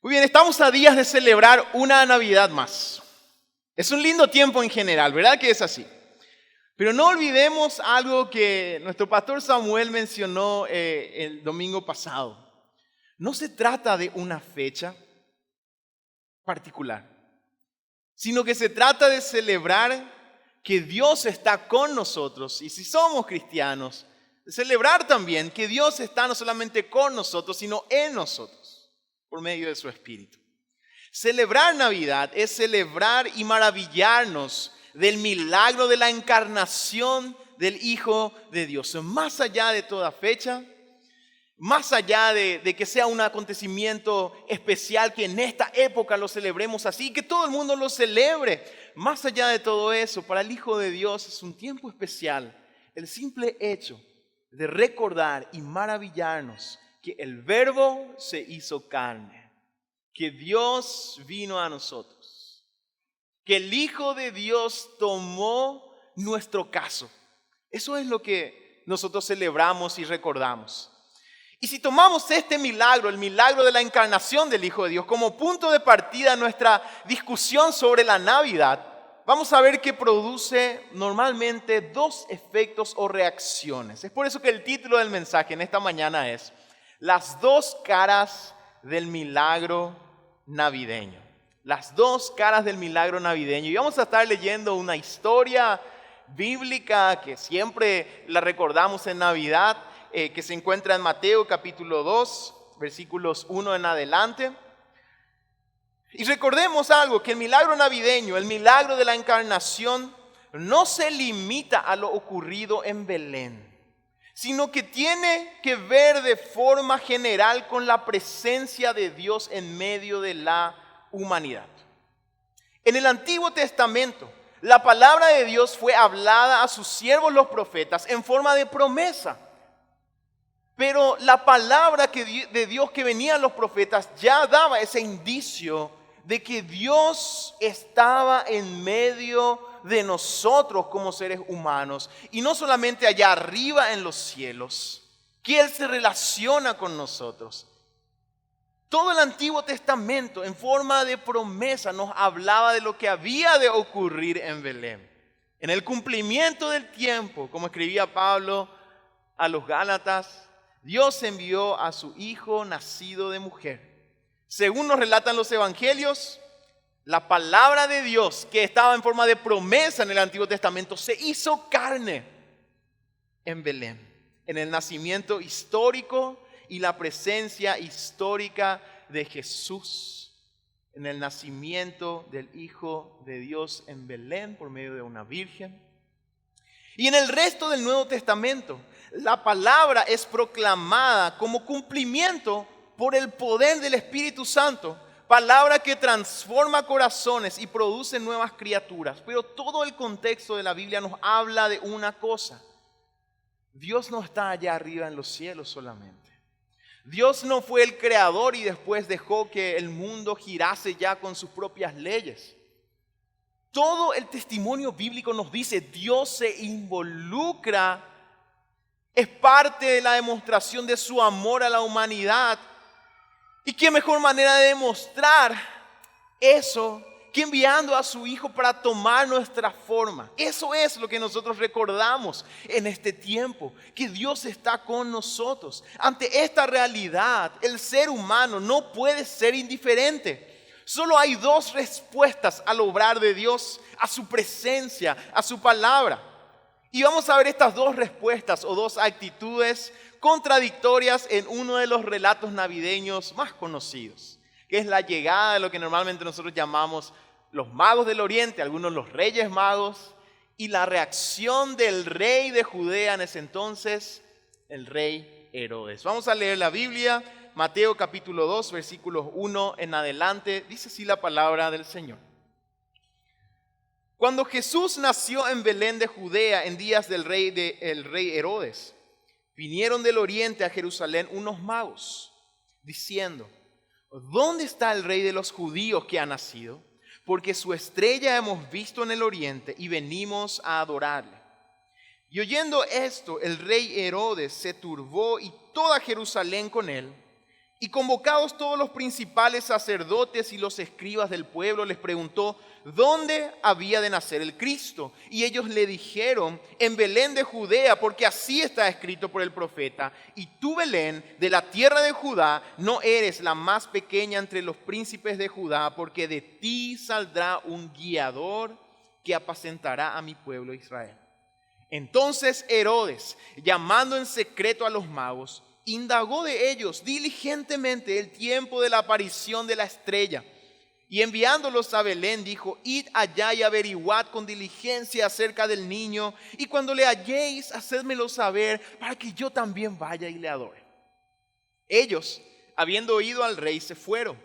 Muy bien, estamos a días de celebrar una Navidad más. Es un lindo tiempo en general, ¿verdad que es así? Pero no olvidemos algo que nuestro pastor Samuel mencionó el domingo pasado. No se trata de una fecha particular, sino que se trata de celebrar que Dios está con nosotros. Y si somos cristianos, de celebrar también que Dios está no solamente con nosotros, sino en nosotros, por medio de su Espíritu. Celebrar Navidad es celebrar y maravillarnos del milagro de la encarnación del Hijo de Dios. Más allá de toda fecha, más allá de que sea un acontecimiento especial, que en esta época lo celebremos así, que todo el mundo lo celebre. Más allá de todo eso, para el Hijo de Dios es un tiempo especial. El simple hecho de recordar y maravillarnos que el Verbo se hizo carne, que Dios vino a nosotros, que el Hijo de Dios tomó nuestro caso. Eso es lo que nosotros celebramos y recordamos. Y si tomamos este milagro, el milagro de la encarnación del Hijo de Dios, como punto de partida en nuestra discusión sobre la Navidad, vamos a ver que produce normalmente dos efectos o reacciones. Es por eso que el título del mensaje en esta mañana es Las dos caras del milagro navideño. Las dos caras del milagro navideño. Y vamos a estar leyendo una historia bíblica que siempre la recordamos en Navidad, que se encuentra en Mateo capítulo 2, versículos 1 en adelante. Y recordemos algo, que el milagro navideño, el milagro de la encarnación, no se limita a lo ocurrido en Belén, sino que tiene que ver de forma general con la presencia de Dios en medio de la humanidad. En el Antiguo Testamento, la palabra de Dios fue hablada a sus siervos los profetas en forma de promesa. Pero la palabra de Dios que venían los profetas ya daba ese indicio de que Dios estaba en medio de nosotros como seres humanos. Y no solamente allá arriba en los cielos, que Él se relaciona con nosotros. Todo el Antiguo Testamento en forma de promesa nos hablaba de lo que había de ocurrir en Belén. En el cumplimiento del tiempo, como escribía Pablo a los Gálatas, Dios envió a su Hijo nacido de mujer. Según nos relatan los evangelios, la palabra de Dios que estaba en forma de promesa en el Antiguo Testamento se hizo carne en Belén, en el nacimiento histórico y la presencia histórica de Jesús, en el nacimiento del Hijo de Dios en Belén por medio de una virgen. Y en el resto del Nuevo Testamento, la palabra es proclamada como cumplimiento por el poder del Espíritu Santo, palabra que transforma corazones y produce nuevas criaturas. Pero todo el contexto de la Biblia nos habla de una cosa: Dios no está allá arriba en los cielos solamente. Dios no fue el creador y después dejó que el mundo girase ya con sus propias leyes. Todo el testimonio bíblico nos dice, Dios se involucra, es parte de la demostración de su amor a la humanidad. ¿Y qué mejor manera de demostrar eso que enviando a su Hijo para tomar nuestra forma? Eso es lo que nosotros recordamos en este tiempo, que Dios está con nosotros. Ante esta realidad, el ser humano no puede ser indiferente. Solo hay dos respuestas al obrar de Dios, a su presencia, a su palabra. Y vamos a ver estas dos respuestas o dos actitudes contradictorias en uno de los relatos navideños más conocidos, que es la llegada de lo que normalmente nosotros llamamos los magos del oriente, algunos los reyes magos, y la reacción del rey de Judea en ese entonces, el rey Herodes. Vamos a leer la Biblia. Mateo capítulo 2, versículos 1 en adelante, dice así la palabra del Señor. Cuando Jesús nació en Belén de Judea en días del rey Herodes, vinieron del oriente a Jerusalén unos magos, diciendo, ¿dónde está el rey de los judíos que ha nacido? Porque su estrella hemos visto en el oriente y venimos a adorarle. Y oyendo esto, el rey Herodes se turbó y toda Jerusalén con él. Y convocados todos los principales sacerdotes y los escribas del pueblo, les preguntó dónde había de nacer el Cristo. Y ellos le dijeron, en Belén de Judea, porque así está escrito por el profeta. Y tú, Belén, de la tierra de Judá, no eres la más pequeña entre los príncipes de Judá, porque de ti saldrá un guiador que apacentará a mi pueblo Israel. Entonces Herodes, llamando en secreto a los magos, indagó de ellos diligentemente el tiempo de la aparición de la estrella. Y enviándolos a Belén, dijo, id allá y averiguad con diligencia acerca del niño, y cuando le halléis, hacedmelo saber, para que yo también vaya y le adore. Ellos, habiendo oído al rey, se fueron.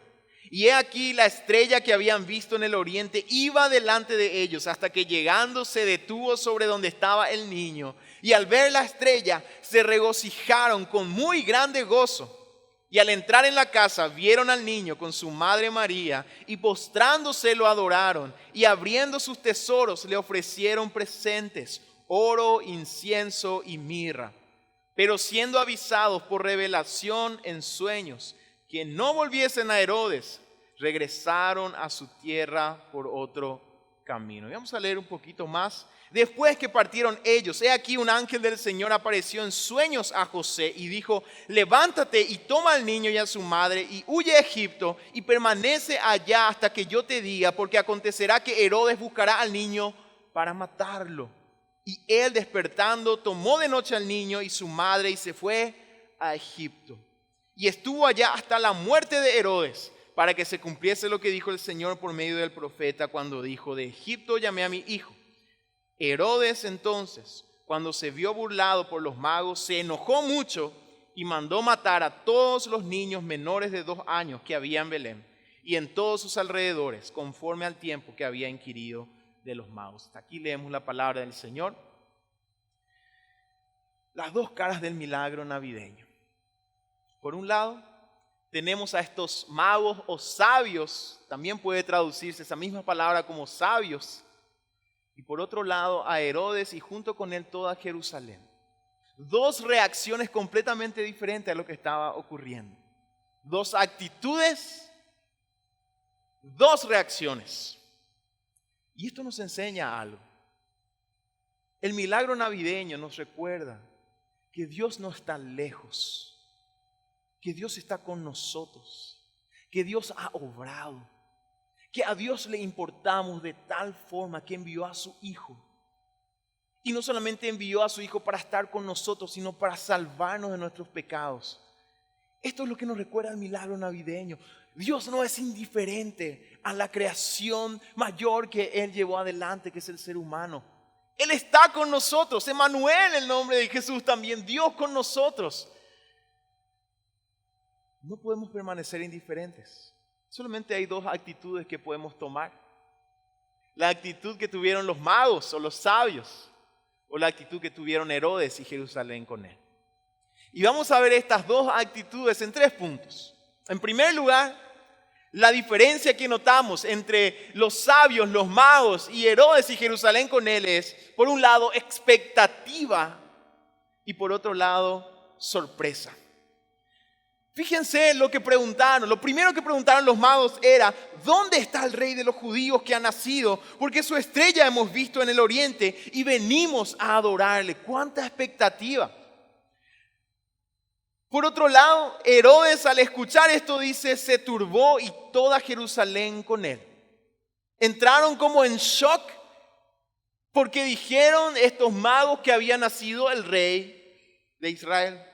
Y he aquí la estrella que habían visto en el oriente iba delante de ellos, hasta que llegando se detuvo sobre donde estaba el niño. Y al ver la estrella se regocijaron con muy grande gozo. Y al entrar en la casa vieron al niño con su madre María, y postrándose lo adoraron, y abriendo sus tesoros le ofrecieron presentes, oro, incienso y mirra. Pero siendo avisados por revelación en sueños que no volviesen a Herodes, regresaron a su tierra por otro camino. Y vamos a leer un poquito más. Después que partieron ellos, he aquí un ángel del Señor apareció en sueños a José y dijo, levántate y toma al niño y a su madre y huye a Egipto y permanece allá hasta que yo te diga, porque acontecerá que Herodes buscará al niño para matarlo. Y él, despertando, tomó de noche al niño y su madre y se fue a Egipto. Y estuvo allá hasta la muerte de Herodes, para que se cumpliese lo que dijo el Señor por medio del profeta cuando dijo, de Egipto llamé a mi hijo. Herodes entonces, cuando se vio burlado por los magos, se enojó mucho y mandó matar a todos los niños menores de 2 años que había en Belén y en todos sus alrededores, conforme al tiempo que había inquirido de los magos. Hasta aquí leemos la palabra del Señor. Las dos caras del milagro navideño. Por un lado, tenemos a estos magos o sabios, también puede traducirse esa misma palabra como sabios, y por otro lado a Herodes y junto con él toda Jerusalén. Dos reacciones completamente diferentes a lo que estaba ocurriendo. Dos actitudes, dos reacciones. Y esto nos enseña algo. El milagro navideño nos recuerda que Dios no está lejos, que Dios está con nosotros, que Dios ha obrado, que a Dios le importamos de tal forma que envió a su Hijo. Y no solamente envió a su Hijo para estar con nosotros, sino para salvarnos de nuestros pecados. Esto es lo que nos recuerda el milagro navideño. Dios no es indiferente a la creación mayor que Él llevó adelante, que es el ser humano. Él está con nosotros. Emmanuel, el nombre de Jesús también, Dios con nosotros. No podemos permanecer indiferentes. Solamente hay dos actitudes que podemos tomar. La actitud que tuvieron los magos o los sabios, o la actitud que tuvieron Herodes y Jerusalén con él. Y vamos a ver estas dos actitudes en 3 puntos. En primer lugar, la diferencia que notamos entre los sabios, los magos y Herodes y Jerusalén con él es, por un lado, expectativa y por otro lado, sorpresa. Fíjense lo que preguntaron. Lo primero que preguntaron los magos era, ¿dónde está el rey de los judíos que ha nacido? Porque su estrella hemos visto en el oriente y venimos a adorarle. ¡Cuánta expectativa! Por otro lado, Herodes al escuchar esto dice, se turbó y toda Jerusalén con él. Entraron como en shock porque dijeron estos magos que había nacido el rey de Israel.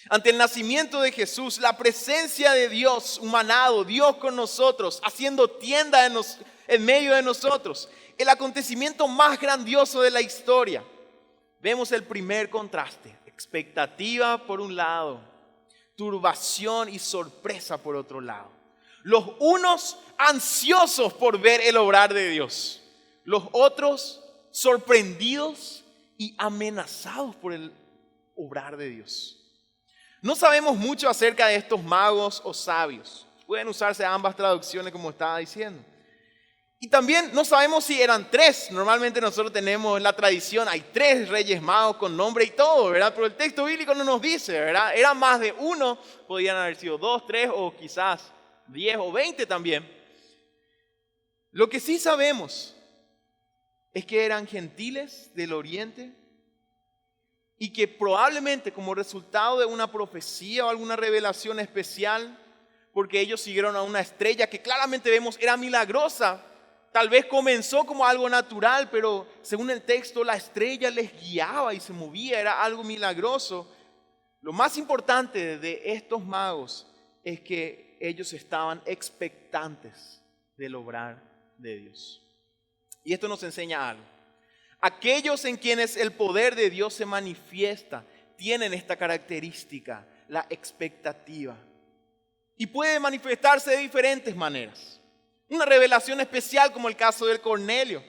Ante el nacimiento de Jesús, la presencia de Dios humanado, Dios con nosotros, haciendo tienda en medio de nosotros, el acontecimiento más grandioso de la historia. Vemos el primer contraste, expectativa por un lado, turbación y sorpresa por otro lado. Los unos ansiosos por ver el obrar de Dios, los otros sorprendidos y amenazados por el obrar de Dios. No sabemos mucho acerca de estos magos o sabios. Pueden usarse ambas traducciones como estaba diciendo. Y también no sabemos si eran tres. Normalmente nosotros tenemos en la tradición, hay tres reyes magos con nombre y todo, ¿verdad? Pero el texto bíblico no nos dice, ¿verdad? Eran más de uno, podían haber sido 2, 3 o quizás 10 o 20 también. Lo que sí sabemos es que eran gentiles del oriente y que probablemente como resultado de una profecía o alguna revelación especial, porque ellos siguieron a una estrella que claramente vemos era milagrosa. Tal vez comenzó como algo natural, pero según el texto la estrella les guiaba y se movía, era algo milagroso. Lo más importante de estos magos es que ellos estaban expectantes del obrar de Dios. Y esto nos enseña algo. Aquellos en quienes el poder de Dios se manifiesta tienen esta característica, la expectativa. Y puede manifestarse de diferentes maneras. Una revelación especial como el caso de Cornelio.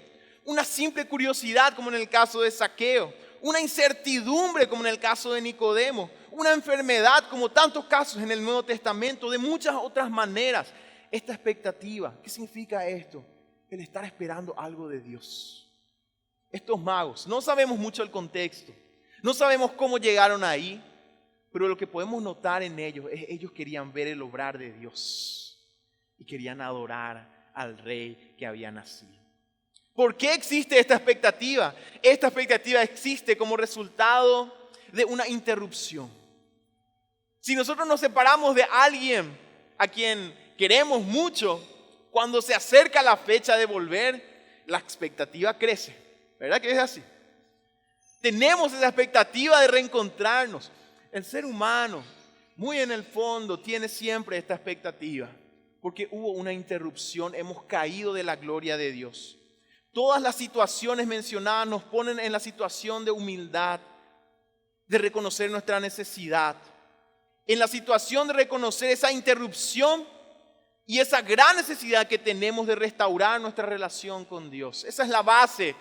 Una simple curiosidad como en el caso de Zaqueo. Una incertidumbre como en el caso de Nicodemo. Una enfermedad como tantos casos en el Nuevo Testamento. De muchas otras maneras. Esta expectativa, ¿qué significa esto? El estar esperando algo de Dios. Estos magos, no sabemos mucho el contexto. No sabemos cómo llegaron ahí. Pero lo que podemos notar en ellos es que ellos querían ver el obrar de Dios. Y querían adorar al rey que había nacido. ¿Por qué existe esta expectativa? Esta expectativa existe como resultado de una interrupción. Si nosotros nos separamos de alguien a quien queremos mucho, cuando se acerca la fecha de volver, la expectativa crece. ¿Verdad que es así? Tenemos esa expectativa de reencontrarnos. El ser humano, muy en el fondo, tiene siempre esta expectativa. Porque hubo una interrupción, hemos caído de la gloria de Dios. Todas las situaciones mencionadas nos ponen en la situación de humildad, de reconocer nuestra necesidad. En la situación de reconocer esa interrupción y esa gran necesidad que tenemos de restaurar nuestra relación con Dios. Esa es la base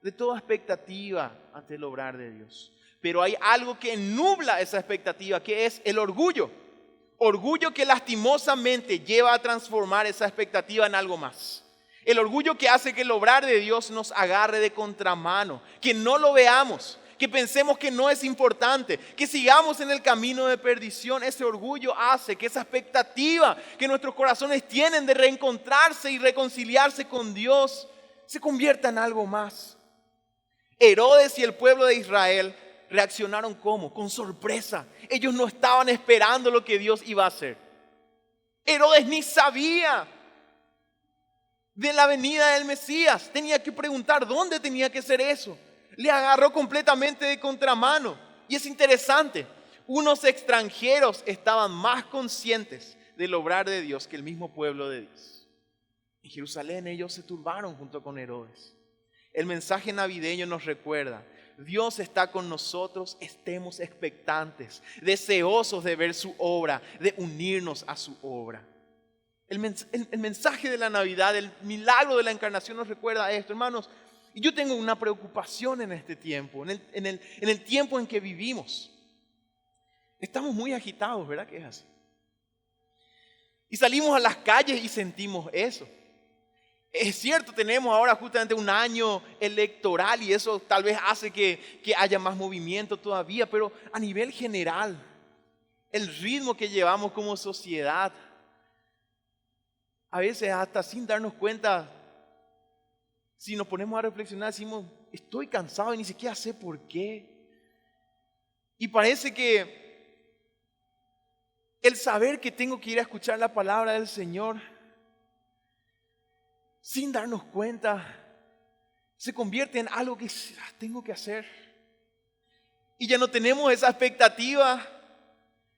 de toda expectativa ante el obrar de Dios. Pero hay algo que nubla esa expectativa, que es el orgullo. Orgullo que lastimosamente lleva a transformar esa expectativa en algo más. El orgullo que hace que el obrar de Dios nos agarre de contramano, que no lo veamos, que pensemos que no es importante, que sigamos en el camino de perdición. Ese orgullo hace que esa expectativa que nuestros corazones tienen de reencontrarse y reconciliarse con Dios se convierta en algo más. Herodes y el pueblo de Israel reaccionaron ¿cómo? Con sorpresa. Ellos no estaban esperando lo que Dios iba a hacer. Herodes ni sabía de la venida del Mesías. Tenía que preguntar dónde tenía que ser eso. Le agarró completamente de contramano. Y es interesante, unos extranjeros estaban más conscientes del obrar de Dios que el mismo pueblo de Dios. En Jerusalén ellos se turbaron junto con Herodes. El mensaje navideño nos recuerda: Dios está con nosotros, estemos expectantes, deseosos de ver su obra, de unirnos a su obra. El mensaje de la Navidad, el milagro de la encarnación nos recuerda esto, hermanos. Y yo tengo una preocupación en este tiempo, en el tiempo en que vivimos. Estamos muy agitados, ¿verdad que es así? Y salimos a las calles y sentimos eso. Es cierto, tenemos ahora justamente un año electoral y eso tal vez hace que haya más movimiento todavía, pero a nivel general, el ritmo que llevamos como sociedad, a veces hasta sin darnos cuenta, si nos ponemos a reflexionar, decimos, estoy cansado y ni siquiera sé por qué. Y parece que el saber que tengo que ir a escuchar la palabra del Señor, sin darnos cuenta, se convierte en algo que tengo que hacer. Y ya no tenemos esa expectativa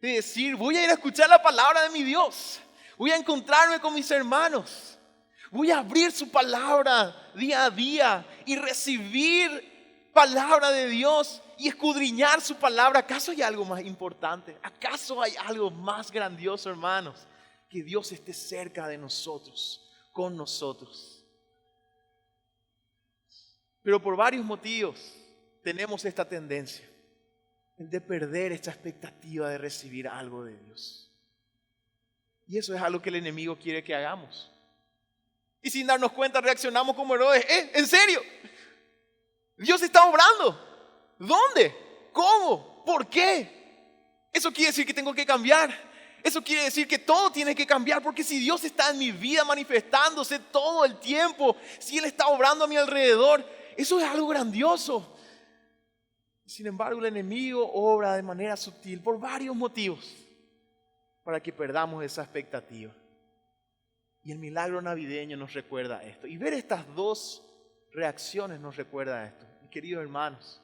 de decir, voy a ir a escuchar la palabra de mi Dios. Voy a encontrarme con mis hermanos. Voy a abrir su palabra día a día y recibir palabra de Dios y escudriñar su palabra. ¿Acaso hay algo más importante? ¿Acaso hay algo más grandioso, hermanos? Que Dios esté cerca de nosotros, con nosotros. Pero por varios motivos tenemos esta tendencia, el de perder esta expectativa de recibir algo de Dios. Y eso es algo que el enemigo quiere que hagamos. Y sin darnos cuenta reaccionamos como Herodes. ¿En serio? Dios está obrando. ¿Dónde? ¿Cómo? ¿Por qué? Eso quiere decir que tengo que cambiar. Eso quiere decir que todo tiene que cambiar, porque si Dios está en mi vida manifestándose todo el tiempo, si Él está obrando a mi alrededor, eso es algo grandioso. Sin embargo, el enemigo obra de manera sutil por varios motivos para que perdamos esa expectativa. Y el milagro navideño nos recuerda esto. Y ver estas dos reacciones nos recuerda esto. Mis queridos hermanos,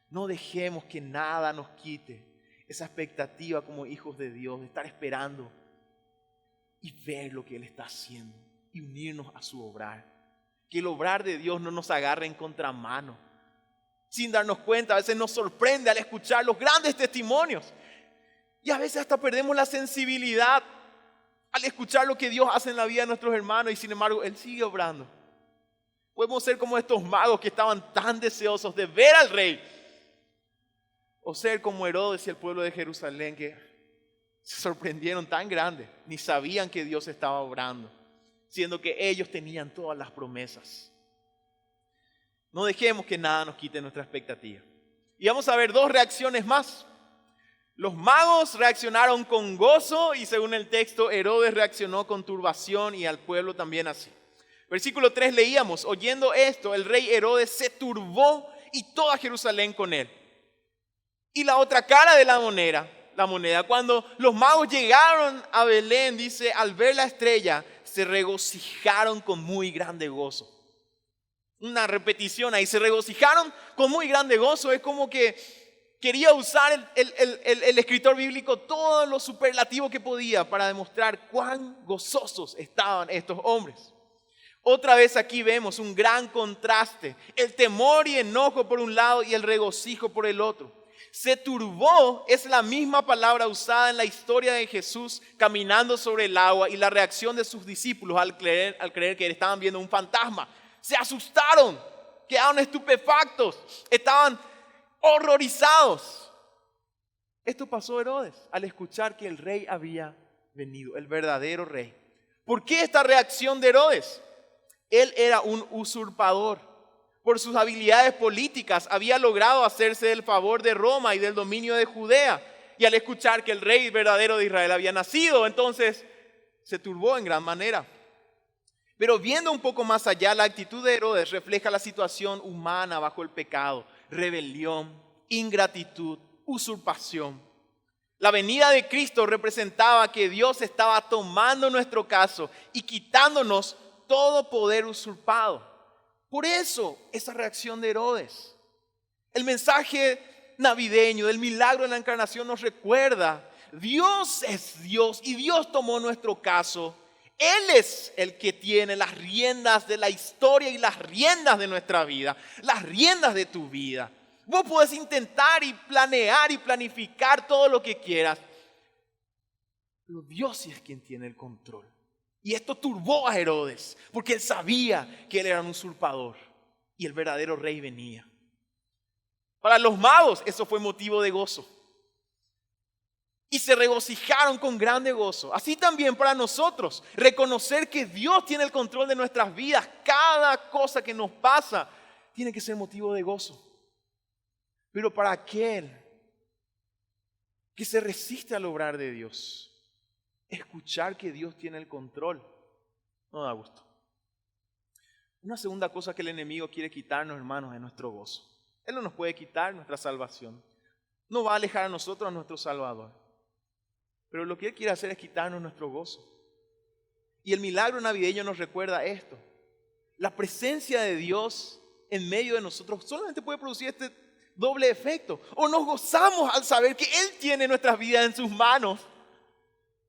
no dejemos que nada nos quite esa expectativa como hijos de Dios, de estar esperando y ver lo que Él está haciendo y unirnos a su obrar. Que el obrar de Dios no nos agarre en contramano. Sin darnos cuenta, a veces nos sorprende al escuchar los grandes testimonios. Y a veces hasta perdemos la sensibilidad al escuchar lo que Dios hace en la vida de nuestros hermanos y sin embargo Él sigue obrando. Podemos ser como estos magos que estaban tan deseosos de ver al rey. O ser como Herodes y el pueblo de Jerusalén que se sorprendieron tan grande, ni sabían que Dios estaba obrando, siendo que ellos tenían todas las promesas. No dejemos que nada nos quite nuestra expectativa. Y vamos a ver dos reacciones más. Los magos reaccionaron con gozo y según el texto, Herodes reaccionó con turbación y al pueblo también así. Versículo 3 leíamos, oyendo esto, el rey Herodes se turbó y toda Jerusalén con él. Y la otra cara de la moneda, cuando los magos llegaron a Belén, dice, al ver la estrella, se regocijaron con muy grande gozo. Una repetición ahí, se regocijaron con muy grande gozo. Es como que quería usar el escritor bíblico todo lo superlativo que podía para demostrar cuán gozosos estaban estos hombres. Otra vez aquí vemos un gran contraste, el temor y enojo por un lado y el regocijo por el otro. Se turbó es la misma palabra usada en la historia de Jesús caminando sobre el agua y la reacción de sus discípulos al creer que estaban viendo un fantasma. Se asustaron, quedaron estupefactos, estaban horrorizados. Esto pasó a Herodes al escuchar que el rey había venido, el verdadero rey. ¿Por qué esta reacción de Herodes? Él era un usurpador. Por sus habilidades políticas había logrado hacerse del favor de Roma y del dominio de Judea. Y al escuchar que el rey verdadero de Israel había nacido, entonces se turbó en gran manera. Pero viendo un poco más allá, la actitud de Herodes refleja la situación humana bajo el pecado, rebelión, ingratitud, usurpación. La venida de Cristo representaba que Dios estaba tomando nuestro caso y quitándonos todo poder usurpado. Por eso, esa reacción de Herodes. El mensaje navideño del milagro de la encarnación nos recuerda, Dios es Dios y Dios tomó nuestro caso. Él es el que tiene las riendas de la historia y las riendas de nuestra vida, las riendas de tu vida. Vos podés intentar y planear y planificar todo lo que quieras, pero Dios sí es quien tiene el control. Y esto turbó a Herodes, porque él sabía que él era un usurpador y el verdadero rey venía. Para los magos eso fue motivo de gozo. Y se regocijaron con grande gozo. Así también para nosotros, reconocer que Dios tiene el control de nuestras vidas. Cada cosa que nos pasa tiene que ser motivo de gozo. Pero para aquel que se resiste al obrar de Dios, escuchar que Dios tiene el control no da gusto. Una segunda cosa que el enemigo quiere quitarnos, hermanos, es nuestro gozo. Él no nos puede quitar nuestra salvación. No va a alejar a nosotros a nuestro Salvador. Pero lo que Él quiere hacer es quitarnos nuestro gozo. Y el milagro navideño nos recuerda esto. La presencia de Dios en medio de nosotros solamente puede producir este doble efecto. O nos gozamos al saber que Él tiene nuestras vidas en sus manos.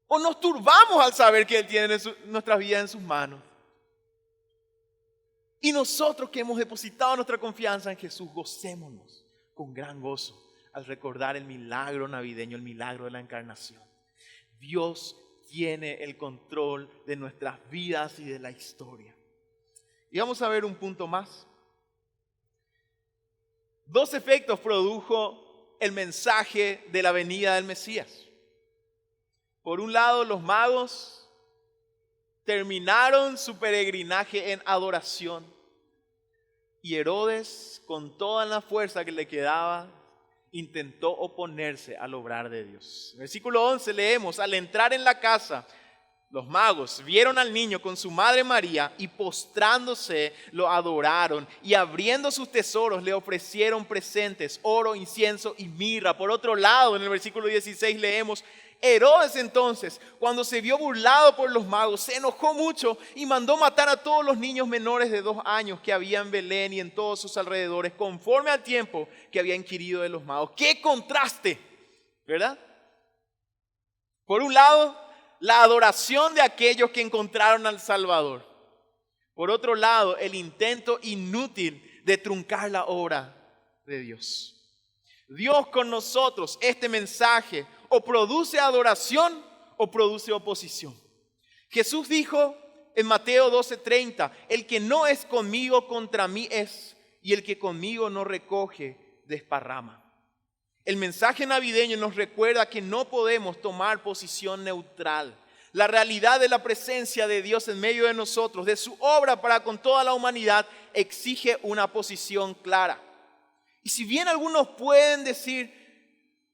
O nos turbamos al saber que Él tiene nuestras vidas en sus manos. Y nosotros que hemos depositado nuestra confianza en Jesús, gocémonos con gran gozo al recordar el milagro navideño, el milagro de la encarnación. Dios tiene el control de nuestras vidas y de la historia. Y vamos a ver un punto más. Dos efectos produjo el mensaje de la venida del Mesías. Por un lado, los magos terminaron su peregrinaje en adoración. Y Herodes, con toda la fuerza que le quedaba, intentó oponerse al obrar de Dios. En versículo 11 leemos: al entrar en la casa, los magos vieron al niño con su madre María y postrándose lo adoraron, y abriendo sus tesoros le ofrecieron presentes, oro, incienso y mirra. Por otro lado, en el versículo 16 leemos: Herodes entonces, cuando se vio burlado por los magos, se enojó mucho y mandó matar a todos los niños menores de 2 años que había en Belén y en todos sus alrededores, conforme al tiempo que había inquirido de los magos. ¡Qué contraste! ¿Verdad? Por un lado, la adoración de aquellos que encontraron al Salvador. Por otro lado, el intento inútil de truncar la obra de Dios. Dios con nosotros, este mensaje o produce adoración o produce oposición. Jesús dijo en Mateo 12:30: el que no es conmigo contra mí es, y el que conmigo no recoge desparrama. El mensaje navideño nos recuerda que no podemos tomar posición neutral. La realidad de la presencia de Dios en medio de nosotros, de su obra para con toda la humanidad, exige una posición clara. Y si bien algunos pueden decir: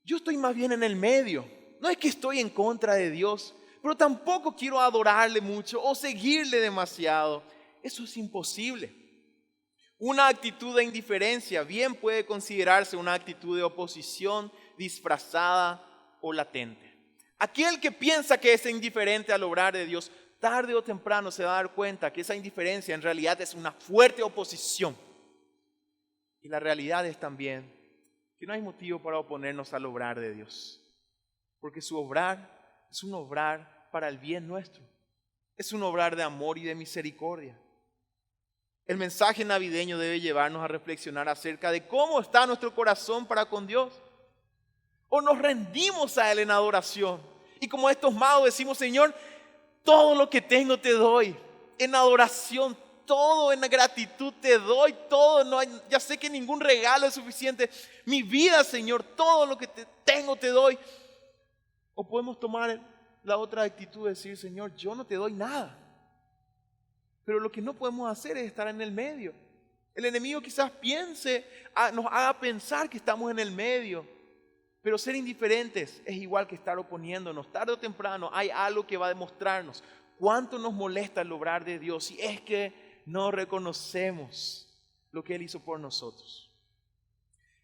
yo estoy más bien en el medio, no es que estoy en contra de Dios, pero tampoco quiero adorarle mucho o seguirle demasiado, eso es imposible. Una actitud de indiferencia bien puede considerarse una actitud de oposición disfrazada o latente. Aquel que piensa que es indiferente al obrar de Dios, tarde o temprano se va a dar cuenta que esa indiferencia en realidad es una fuerte oposición. Y la realidad es también que no hay motivo para oponernos al obrar de Dios, porque su obrar es un obrar para el bien nuestro, es un obrar de amor y de misericordia. El mensaje navideño debe llevarnos a reflexionar acerca de cómo está nuestro corazón para con Dios. O nos rendimos a Él en adoración y como estos magos decimos: Señor, todo lo que tengo te doy en adoración, todo en gratitud te doy, todo, no hay, ya sé que ningún regalo es suficiente, mi vida, Señor, todo lo que tengo te doy. O podemos tomar la otra actitud de decir: Señor, yo no te doy nada. Pero lo que no podemos hacer es estar en el medio. El enemigo quizás nos haga pensar que estamos en el medio. Pero ser indiferentes es igual que estar oponiéndonos. Tarde o temprano hay algo que va a demostrarnos cuánto nos molesta el obrar de Dios si es que no reconocemos lo que Él hizo por nosotros.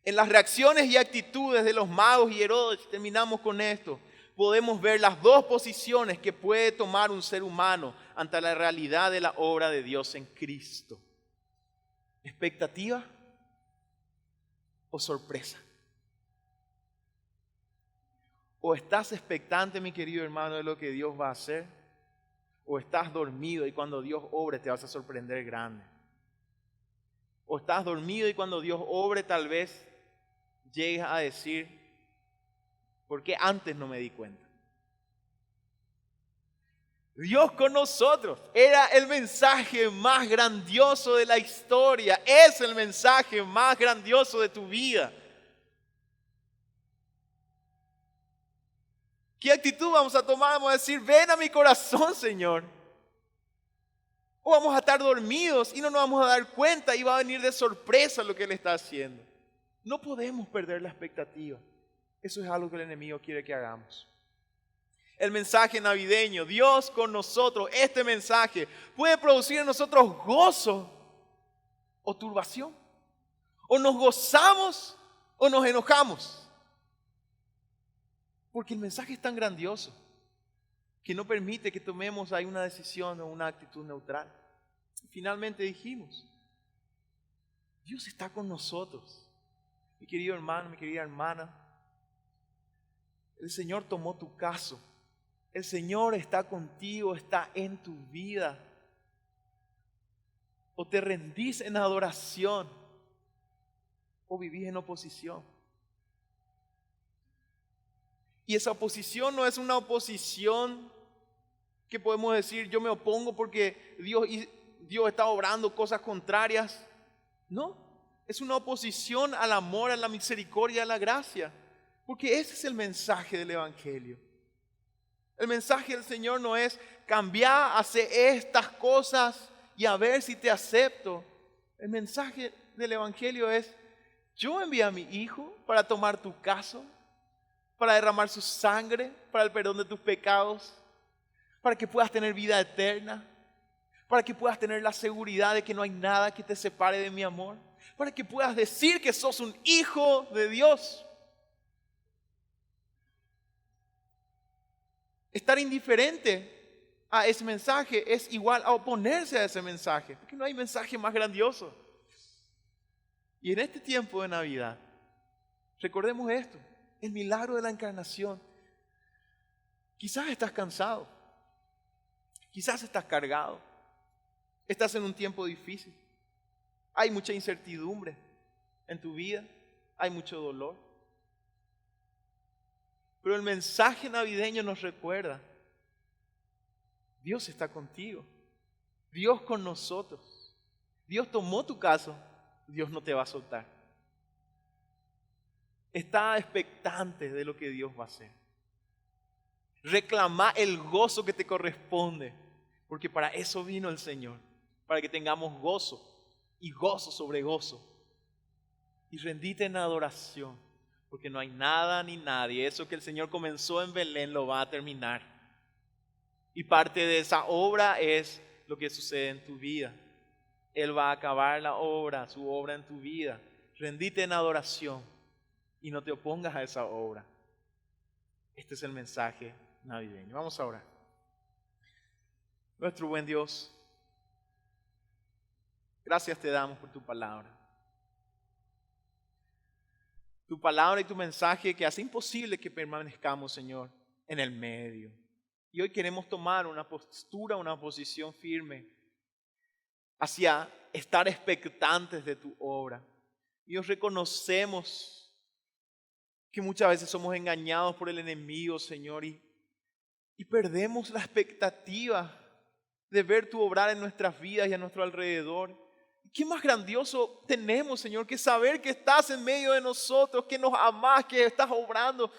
En las reacciones y actitudes de los magos y Herodes, terminamos con esto, podemos ver las dos posiciones que puede tomar un ser humano ante la realidad de la obra de Dios en Cristo. ¿Expectativa o sorpresa? ¿O estás expectante, mi querido hermano, de lo que Dios va a hacer? ¿O estás dormido y cuando Dios obre te vas a sorprender grande? ¿O estás dormido y cuando Dios obre tal vez llegues a decir: ¿por qué antes no me di cuenta? Dios con nosotros era el mensaje más grandioso de la historia, es el mensaje más grandioso de tu vida. ¿Qué actitud vamos a tomar? Vamos a decir: ven a mi corazón, Señor. O vamos a estar dormidos y no nos vamos a dar cuenta y va a venir de sorpresa lo que Él está haciendo. No podemos perder la expectativa. Eso es algo que el enemigo quiere que hagamos. El mensaje navideño, Dios con nosotros, este mensaje puede producir en nosotros gozo o turbación. O nos gozamos o nos enojamos. Porque el mensaje es tan grandioso que no permite que tomemos ahí una decisión o una actitud neutral. Y finalmente dijimos: Dios está con nosotros. Mi querido hermano, mi querida hermana, el Señor tomó tu caso. El Señor está contigo, está en tu vida. O te rendís en adoración o vivís en oposición. Y esa oposición no es una oposición que podemos decir: yo me opongo porque Dios está obrando cosas contrarias. No, es una oposición al amor, a la misericordia, a la gracia. Porque ese es el mensaje del Evangelio. El mensaje del Señor no es: cambiar, hacer estas cosas y a ver si te acepto. El mensaje del Evangelio es: yo envié a mi Hijo para tomar tu caso, para derramar su sangre, para el perdón de tus pecados, para que puedas tener vida eterna, para que puedas tener la seguridad de que no hay nada que te separe de mi amor, para que puedas decir que sos un hijo de Dios. Estar indiferente a ese mensaje es igual a oponerse a ese mensaje, porque no hay mensaje más grandioso. Y en este tiempo de Navidad, recordemos esto, el milagro de la encarnación. Quizás estás cansado, quizás estás cargado, estás en un tiempo difícil, hay mucha incertidumbre en tu vida, hay mucho dolor. Pero el mensaje navideño nos recuerda: Dios está contigo, Dios con nosotros, Dios tomó tu caso, Dios no te va a soltar. Está expectante de lo que Dios va a hacer. Reclama el gozo que te corresponde, porque para eso vino el Señor, para que tengamos gozo y gozo sobre gozo. Y rendite en adoración, porque no hay nada ni nadie. Eso que el Señor comenzó en Belén lo va a terminar. Y parte de esa obra es lo que sucede en tu vida. Él va a acabar la obra, su obra en tu vida. Rendite en adoración y no te opongas a esa obra. Este es el mensaje navideño. Vamos a orar. Nuestro buen Dios, gracias te damos por tu palabra. Tu palabra y tu mensaje que hace imposible que permanezcamos, Señor, en el medio. Y hoy queremos tomar una postura, una posición firme hacia estar expectantes de tu obra. Y os reconocemos que muchas veces somos engañados por el enemigo, Señor, y perdemos la expectativa de ver tu obrar en nuestras vidas y a nuestro alrededor. ¿Qué más grandioso tenemos, Señor, que saber que estás en medio de nosotros, que nos amás, que estás obrando?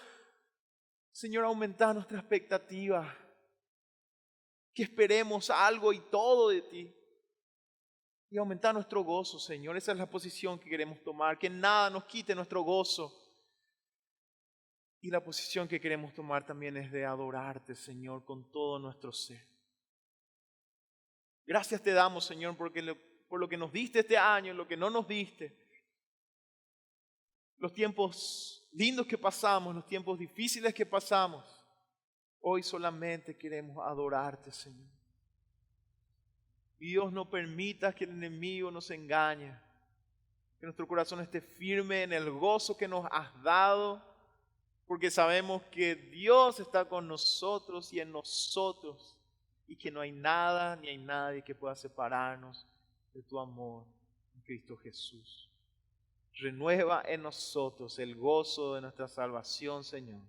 Señor, aumenta nuestra expectativa, que esperemos algo y todo de ti. Y aumenta nuestro gozo, Señor. Esa es la posición que queremos tomar, que nada nos quite nuestro gozo. Y la posición que queremos tomar también es de adorarte, Señor, con todo nuestro ser. Gracias te damos, Señor, por lo que nos diste este año, lo que no nos diste. Los tiempos lindos que pasamos, los tiempos difíciles que pasamos. Hoy solamente queremos adorarte, Señor. Dios, no permitas que el enemigo nos engañe. Que nuestro corazón esté firme en el gozo que nos has dado, porque sabemos que Dios está con nosotros y en nosotros, y que no hay nada ni hay nadie que pueda separarnos de tu amor en Cristo Jesús. Renueva en nosotros el gozo de nuestra salvación, Señor.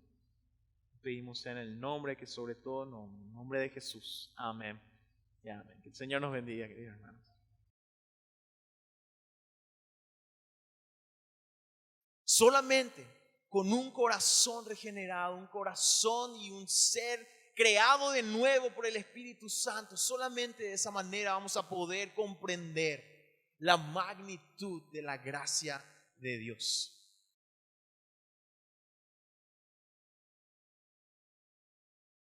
Pedimos en el nombre que sobre todo nombre, en el nombre de Jesús. Amén y amén. Que el Señor nos bendiga, queridos hermanos. Solamente con un corazón regenerado, un corazón y un ser creado de nuevo por el Espíritu Santo, solamente de esa manera vamos a poder comprender la magnitud de la gracia de Dios.